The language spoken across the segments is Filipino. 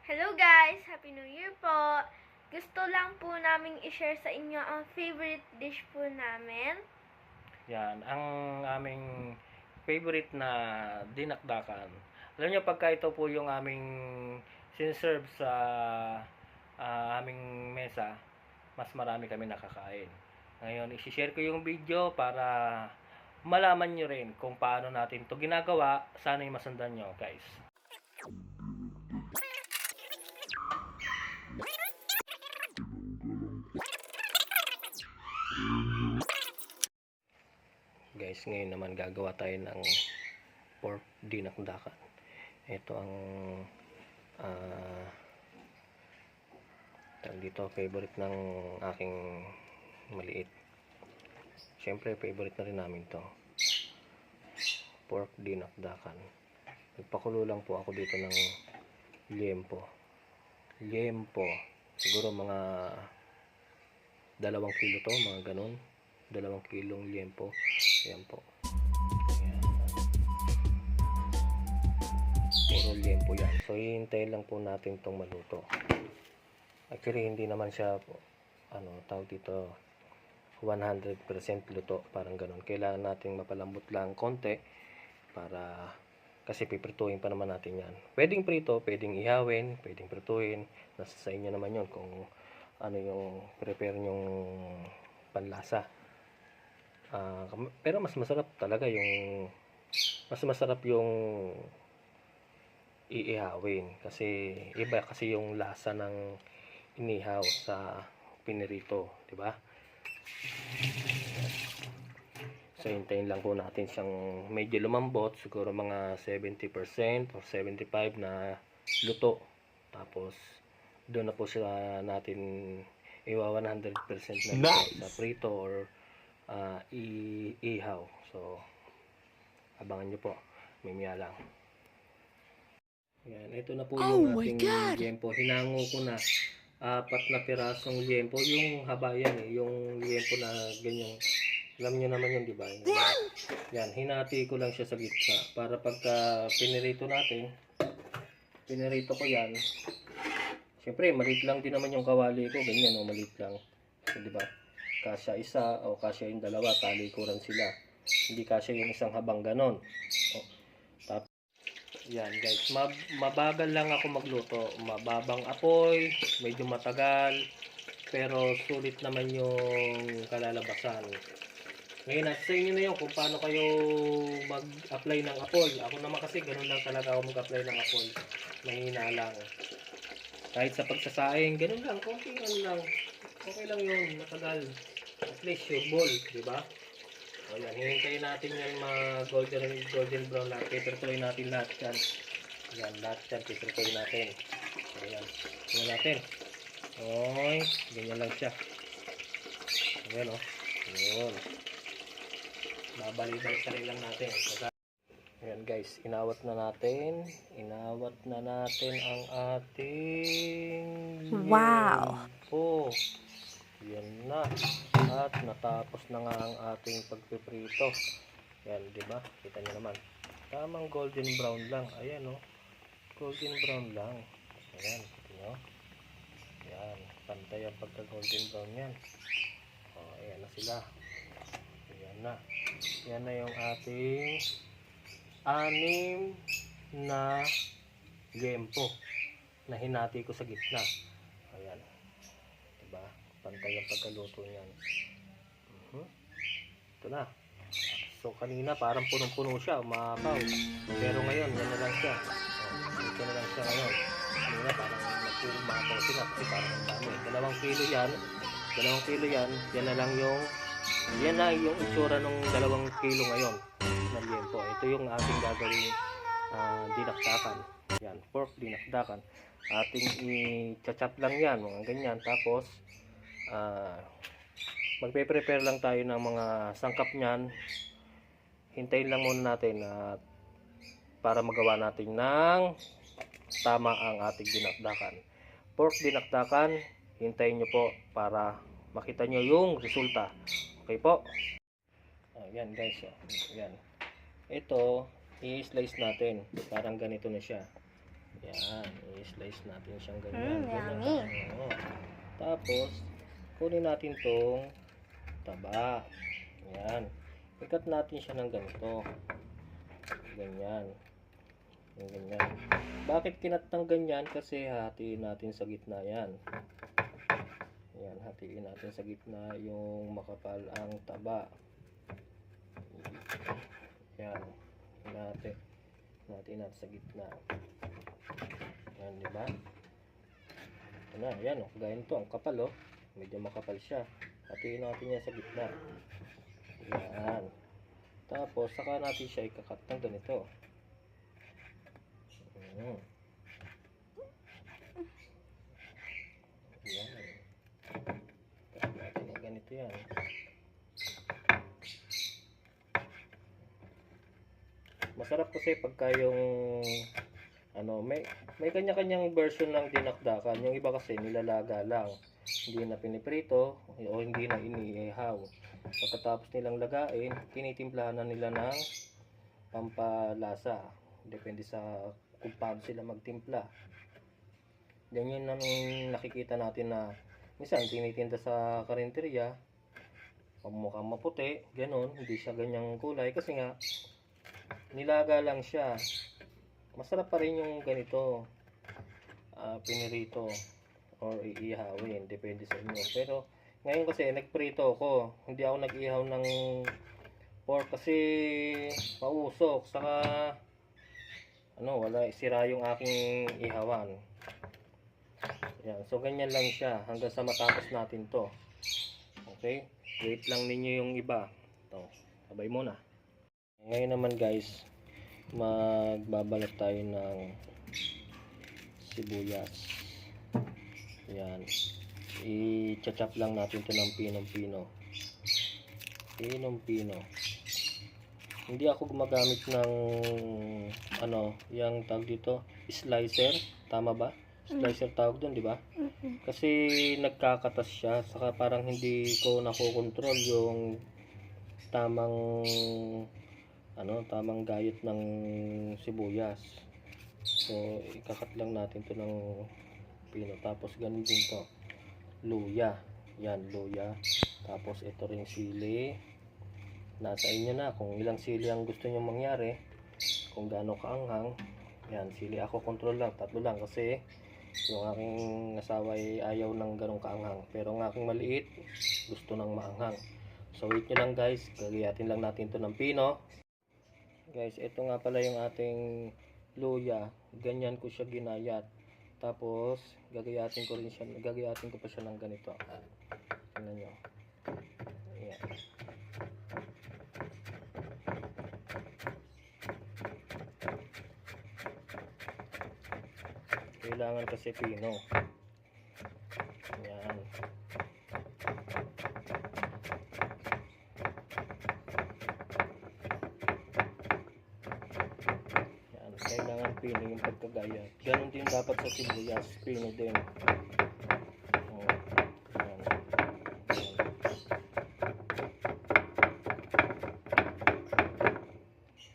Hello guys! Happy New Year po! Gusto lang po naming i-share sa inyo ang favorite dish po namin. Yan, ang aming favorite na dinakdakan. Alam nyo, pagka ito po yung aming sinserve sa aming mesa, mas marami kami nakakain. Ngayon, isi-share ko yung video para malaman nyo rin kung paano natin to ginagawa. Sana'y masundan nyo, guys. Guys, ngayon naman gagawa tayo ng pork dinakdakan. Ito ang dito favorite ng aking maliit. Siyempre favorite na rin namin to, pork dinakdakan. Nagpakulo lang po ako dito ng liempo. Siguro mga 2 kilo to, mga ganun. 2 kilong liempo. Ayan po. Ayan. Puro liempo yan. So, hihintayin lang po natin itong maluto. Actually, hindi naman siya, tawag dito, 100% luto. Parang ganun. Kailangan natin mapalambot lang konti para, kasi piprituhin pa naman natin yan. Pwedeng prito, pwedeng ihawin, pwedeng prituhin. Nasa sa inyo naman yun kung ano yung prepare nyong panlasa. Pero mas masarap talaga yung iihawin kasi iba kasi yung lasa ng inihaw sa pinirito, di ba? So hintayin lang po natin siyang medyo lumambot, siguro mga 70% or 75 na luto. Tapos doon na po siya natin iwa 100% na luto sa prito or ihaw. So abangan nyo po, mimaya lang. Yan, ito na po yung ating liempo. Hinango ko na 4 na pirasong liempo. Yung haba yan yung liempo na ganyan. Alam nyo naman yun, di ba? Yan, hinati ko lang siya sa gitna para pagka pinirito natin, pinirito ko yan. Siyempre, maliit lang din naman yung kawali ko, ganyan maliit lang. So, di ba? Kasya isa o kasya yung 2, talikuran sila. Hindi kasya yung isang habang ganon. Tapos yan guys, mabagal lang ako magluto. Mababang apoy, medyo matagal, pero sulit naman yung kalalabasan. Ngayon, nasa inyo na yun kung paano kayo mag-apply ng apoy. Ako naman kasi ganun lang talaga ako mag-apply ng apoy. Mahina lang. Kahit sa pagsasaing, ganun lang, konting lang. Okay lang yun, matagal. At least your ball, di ba? O yan, hihintayin natin yan golden brown lahat. Pipertuin natin lahat yan. Yan, lahat yan, pipertuin natin. So yan, tingnan natin. Oy, ganyan lang siya. Ayan o. Yun. Babalik-balik lang natin. Ayan guys, inawat na natin ang ating liempo. Yan na. At natapos na nga ang ating pagpiprito. Yan, di ba? Kita niyo naman. Tamang golden brown lang. Ayan oh. Golden brown lang. Ayan, kita niyo. Yan, pantay ang pagka golden brown yan. Oh, ayan na sila. Ayan na. Yan na yung ating 6 na liempo na hinati ko sa gitna. Ayan. Diba? Pantay ang pagkaluto niyan. Ito na. So kanina parang punong-puno siya, umapaw. Pero ngayon, yan na lang siya. Ito na lang siya ngayon. Kanina parang nagpumapaw sila kasi parang ang dami. 2 kilo yan. 2 kilo yan. Yan na yung itsura ng 2 kilo ngayon na liempo. Ito yung ating gagawin dinakdakan. Yan, pork dinakdakan. Ating i-chop lang yan, mga ganyan. Tapos magpe-prepare lang tayo ng mga sangkap niyan. Hintayin lang muna natin para magawa natin ng tama ang ating dinakdakan. Pork dinakdakan, hintayin nyo po para makita nyo yung resulta. Okay po? Ayan guys, ayan. Ito, i-slice natin. Parang ganito na siya. Yan, i-slice natin siyang ganyan. Ganyan Yummy. lang. Oo. Tapos, kunin natin tong taba. Yan. Ikat natin siya ng ganito. Ganyan. Yung ganyan. Bakit kinat ng ganyan? Kasi hatiin natin sa gitna yan. Yan, hatiin natin sa gitna yung makapal ang taba. Yan. Natin sa gitna. Yan, di ba? Ito na, yan oh. Gaya nito, ang kapal oh. Medyo makapal siya. Hatiin natin yan sa gitna. Yan. Tapos, saka natin siya ikakat ng ganito. Yan. Ikakat natin ng ganito yan. Masarap kasi pagka yung may kanya-kanyang version ng dinakdakan. Yung iba kasi nilalaga lang. Hindi na piniprito o hindi na iniihaw. Pagkatapos nilang lagain, tinitimplahan na nila ng pampalasa. Depende sa kung paano sila magtimpla. Yan yun ang nakikita natin na minsan tinitinda sa karinderya. Mukhang maputi, ganun. Hindi siya ganyang kulay kasi nga nilaga lang siya. Masarap pa rin yung ganito, pinirito or iihawin, depende sa inyo. Pero ngayon kasi nagprito ako, hindi ako nag-ihaw ng pork kasi mausok, saka wala, sira yung aking ihawan. Yan, so ganyan lang siya hanggang sa matapos natin to. Okay, wait lang ninyo yung iba. Ito, sabay muna. Ngayon naman guys, magbabalot tayo ng sibuyas. Yan, i-chop lang natin to ng pinong-pino. Pinong-pino. Hindi ako gumagamit ng yung tawag dito, slicer, tama ba? Slicer tawag doon, di ba? Kasi nagkakatas siya, saka parang hindi ko nakokontrol yung tamang gayot ng sibuyas. So ikakat lang natin to ng pino. Tapos ganun din to, luya. Yan, luya. Tapos ito ring sili. Nasa inyo na kung ilang sili ang gusto nyo mangyari, kung gaano kaanghang. Yan, sili ako control lang, 3 lang kasi yung aking asawa ay ayaw ng ganong kaanghang. Pero ang aking maliit gusto ng maanghang. So wait nyo lang guys, gagayatin lang natin to ng pino. Guys, ito nga pala yung ating luya. Ganyan ko siya ginayat. Tapos gagayatin ko pa siya ng ganito. Tingnan nyo. Ayan. Kailangan kasi pino. Ayan. Kailangan pino yung pagkagayat. Ganon din dapat sa sibuyas, pino din. Ayan.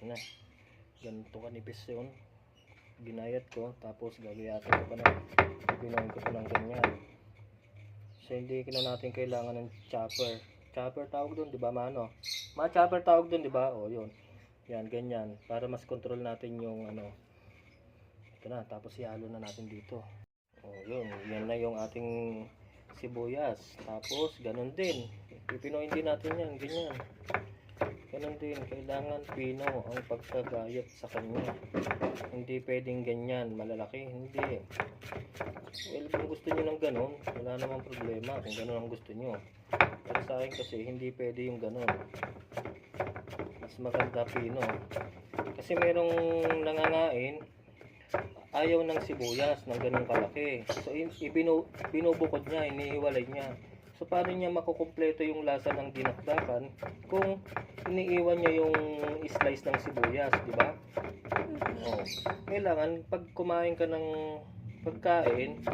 Na, ganito kanipis yun. Ginayat ko, tapos gagayatin ko pa ng pinoin ko pa ng ganyan. So hindi na natin kailangan ng chopper. Chopper tawag doon, di ba mano? Chopper tawag doon, di ba? O yun. Yan, ganyan. Para mas control natin yung ito na, tapos ihalo na natin dito. O yun, yan na yung ating sibuyas. Tapos, ganun din. Pipinoin din natin yan, ganyan. Ganun din, kailangan pino ang pagkagayat sa kanya. Hindi pwedeng ganyan, malalaki, hindi. Well, kung gusto nyo ng ganun, wala namang problema kung ganun ang gusto nyo. Pero sa akin kasi, hindi pwede yung ganun. Mas maganda pino. Kasi merong nangangain, ayaw ng sibuyas ng ganung kalaki. So binubukod niya, iniiwalay niya. So paano niya makukumpleto yung lasa ng dinakdakan kung iniiwan niya yung slice ng sibuyas, di ba? Kailangan pag kumain ka ng pagkain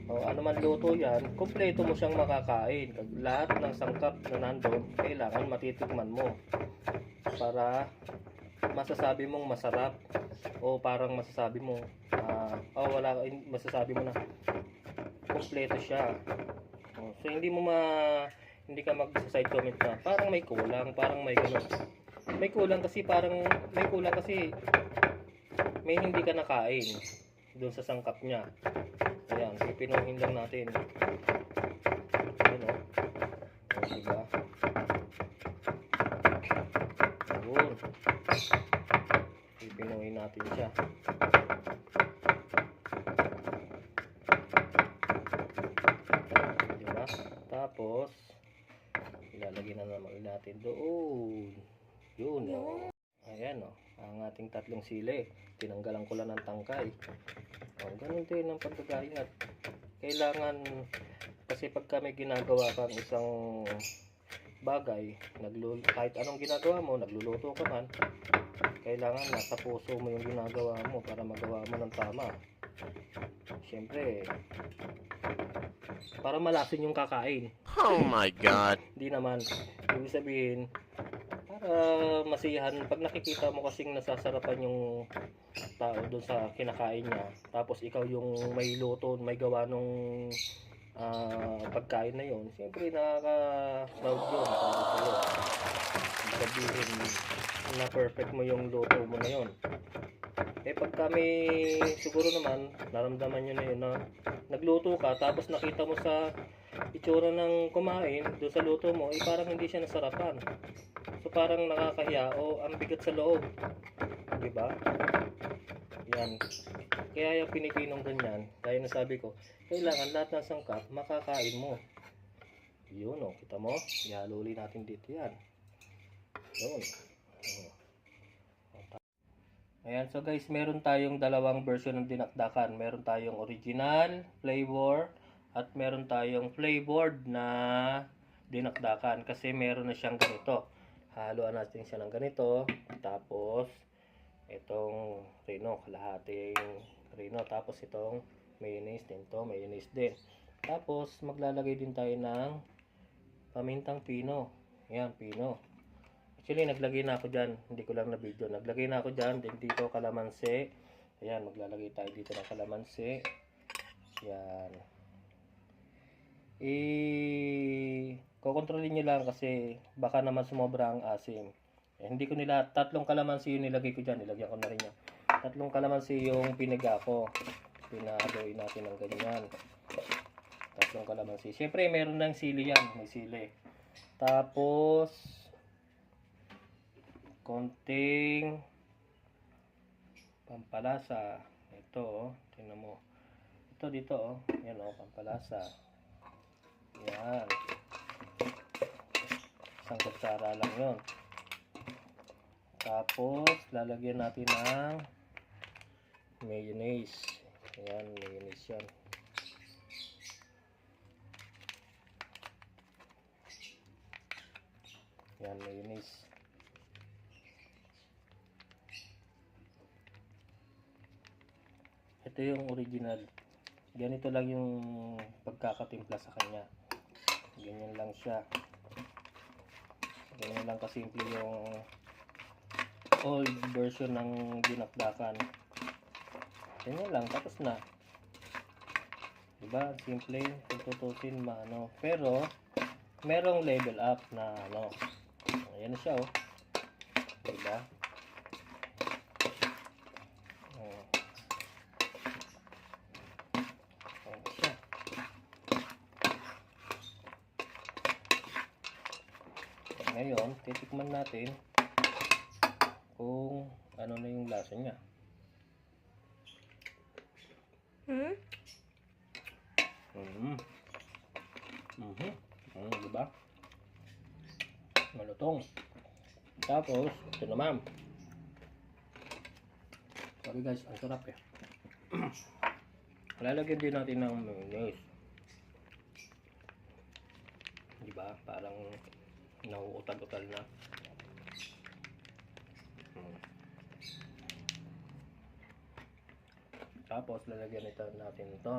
o ano man luto yan, kumpleto mo siyang makakain. Lahat ng sangkap na nandun, kailangan matitikman mo para masasabi mong masarap. o parang masasabi mo, wala, masasabi mo na kompleto siya. So hindi ka mag-side comment na parang may kulang, parang may ganun. May kulang kasi may hindi ka nakain doon sa sangkap niya. Ayan, pipinuhin lang natin. Ayan o. Diba? Ayun. Pipinuhin natin siya. Diba? Tapos, ilalagay na naman natin doon. Yun o. Ayan o. Ang ating tatlong sili. Tinanggalan ko lang ng tangkay. Ganun din ang pagkagayat. Kailangan, kasi pag kami ginagawa kang isang bagay, kahit anong ginagawa mo, nagluluto ka man, kailangan nasa puso mo yung ginagawa mo para magawa mo ng tama. Siyempre, para malasin yung kakain. Oh my God! Hindi naman. Ibig sabihin, para masiyahan, pag nakikita mo kasing nasasarapan yung tao doon sa kinakain niya, tapos ikaw yung may luto, may gawa nung pagkain na yun, siyempre nakaka-proud yun para sa'yo. Ibig sabihin na perfect mo yung luto mo na yun. Pag kami siguro naman naramdaman nyo na yun na nagluto ka tapos nakita mo sa itsura ng kumain doon sa luto mo, parang hindi siya nasarapan. So parang nakakahiya o ang bigat sa loob, di ba? Yan. Kaya yung pinipinong ganyan, kaya nasabi ko, kailangan lahat ng sangkap makakain mo. Yun o, kita mo? Ihaluli natin dito yan. Yun. Ayan, so guys, meron tayong dalawang version ng dinakdakan. Meron tayong original flavor at meron tayong flavored na dinakdakan. Kasi meron na siyang ganito. Haluan natin siya ng ganito. Tapos, itong reno, kalahating reno. Tapos itong mayonnaise din to, mayonnaise din. Tapos, maglalagay din tayo ng pamintang pino. Ayan, pino. Actually, naglagay na ako dyan. Hindi ko lang na video. Naglagay na ako dyan. Then dito, kalamansi. Ayan, maglalagay tayo dito ng kalamansi. Ayan. Kukontrolin nyo lang kasi baka naman sumobra ang asim. Hindi ko tatlong kalamansi yung nilagay ko dyan. Nilagyan ko na rin yan. Tatlong kalamansi yung piniga ko. Pinahaluin natin ng ganyan. Tatlong kalamansi. Siyempre, meron ng sili yan. May sili. Tapos, konting pampalasa. Ito, tingnan mo. Ito dito, yan pampalasa. Yan. Isang kutsara lang yun. Tapos, lalagyan natin ng mayonnaise. Ayan, mayonnaise yan. Yan, mayonnaise. Ito yung original. Ganito lang yung pagkakatimpla sa kanya. Ganyan lang siya. Ganyan lang kasimple yung old version ng dinakdakan. Ganyan lang, tapos na. Diba? Simple, kung tutusin maano. Pero, merong level up na ano. Ayan na siya oh. Diba? Ngayon, titikman natin kung ano na yung lasa niya. Diba? Malutong. Tapos, ito naman. Sabi guys, ang sarap eh. Lalagyan din natin ng mayonnaise. Diba? Parang nauutal-utal na. Tapos lalagyan natin ito.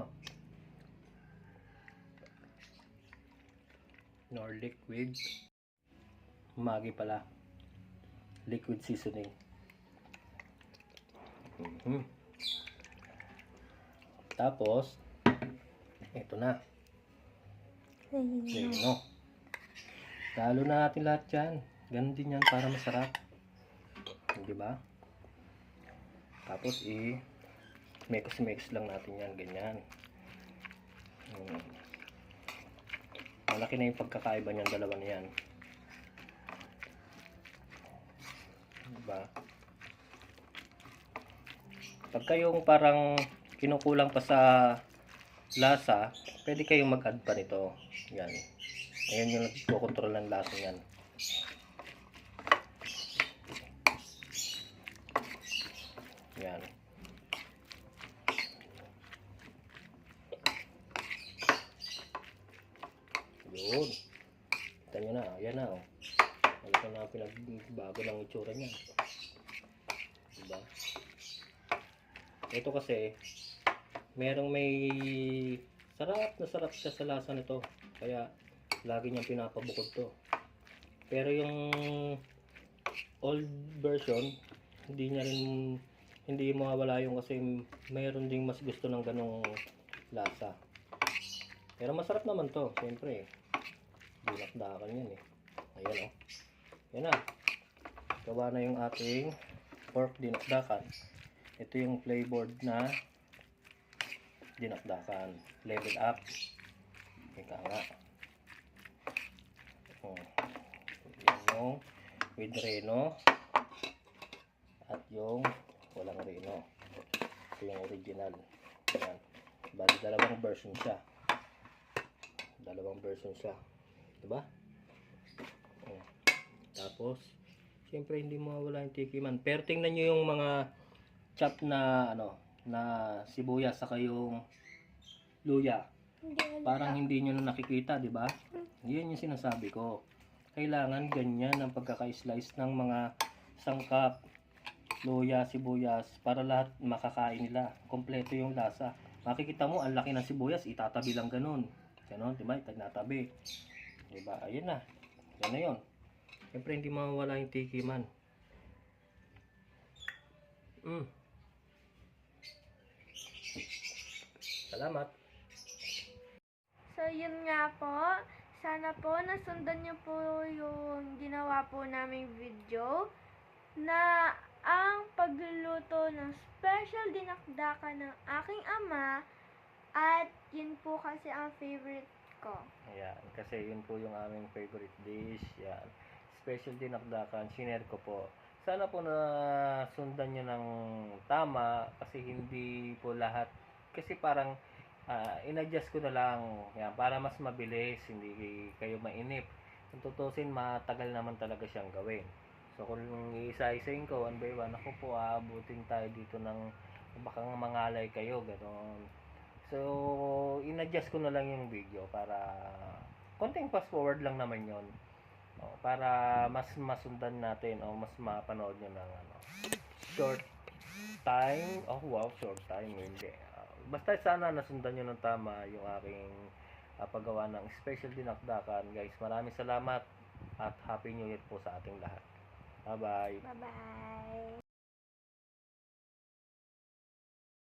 Nor liquid. Maggi pala. Liquid seasoning. Mhm. Tapos, ito na. Reno. Lalo na natin lahat yan. Ganun din yan para masarap. Di ba? Tapos, mix lang natin yan. Ganyan. Malaki na yung pagkakaiba niyan, dalawa na yan. Diba? Pagka yung parang kinukulang pa sa lasa, pwede kayong mag-add pa nito. Yan. Ayan yung nagkokontrol ng lasa yan. Yan. Yun. Kita nyo na. Ayan na. Oh. Ito na pinagbago ng itsura niya. Diba? Ito kasi, merong may sarap siya sa lasa nito. Kaya, lagi niyang pinapabukod to. Pero yung old version, hindi mawawala yung kasi mayroon ding mas gusto ng ganong lasa. Pero masarap naman to, siyempre. Dinakdakan yan eh. Ayan o. Yan na. Gawa na yung ating pork dinakdakan. Ito yung flavored na dinakdakan. Level up. Ika nga. Yan yung with reno. At yung walang reno. Ito yung original. Yan. Bali dalawang version siya. Diba? Tapos, siyempre hindi mawawala yung tikiman. Pero tingnan nyo yung mga chop na na sibuyas saka yung luya. Parang hindi nyo na nakikita, di ba? Yan yung sinasabi ko. Kailangan ganyan ang pagkaka-slice ng mga sangkap, luya, sibuyas para lahat makakain nila. Kompleto yung lasa. Makikita mo ang laki ng sibuyas, itatabi lang ganun. Ganon, di ba? Itinatabi. Di ba? Ayun na. Yan na yun. Siyempre hindi mawawala yung tikiman. Salamat. So, yun nga po. Sana po nasundan niyo po yung ginawa po naming video na ang pagluluto ng special dinakdakan ng aking ama at yun po kasi ang favorite ko. Ayan, kasi yun po yung aming favorite dish. Yan. Special dinakdakan, sinare ko po. Sana po na sundan nyo ng tama kasi hindi po lahat. Kasi parang in-adjust ko na lang yan, para mas mabilis, hindi kayo mainip. Kung tutusin, matagal naman talaga siyang gawin. So kung isa-isain ko, one by one, ako po aabutin tayo dito ng baka mangalay kayo, gano'n. So, in-adjust ko na lang yung video para konting fast forward lang naman yon. Para mas masundan natin o mas mapanood nyo ng short time. Oh wow, short time. Hindi. Basta sana nasundan nyo ng tama yung aking paggawa ng special dinakdakan. Guys, maraming salamat at Happy New Year po sa ating lahat. Bye-bye. Bye-bye.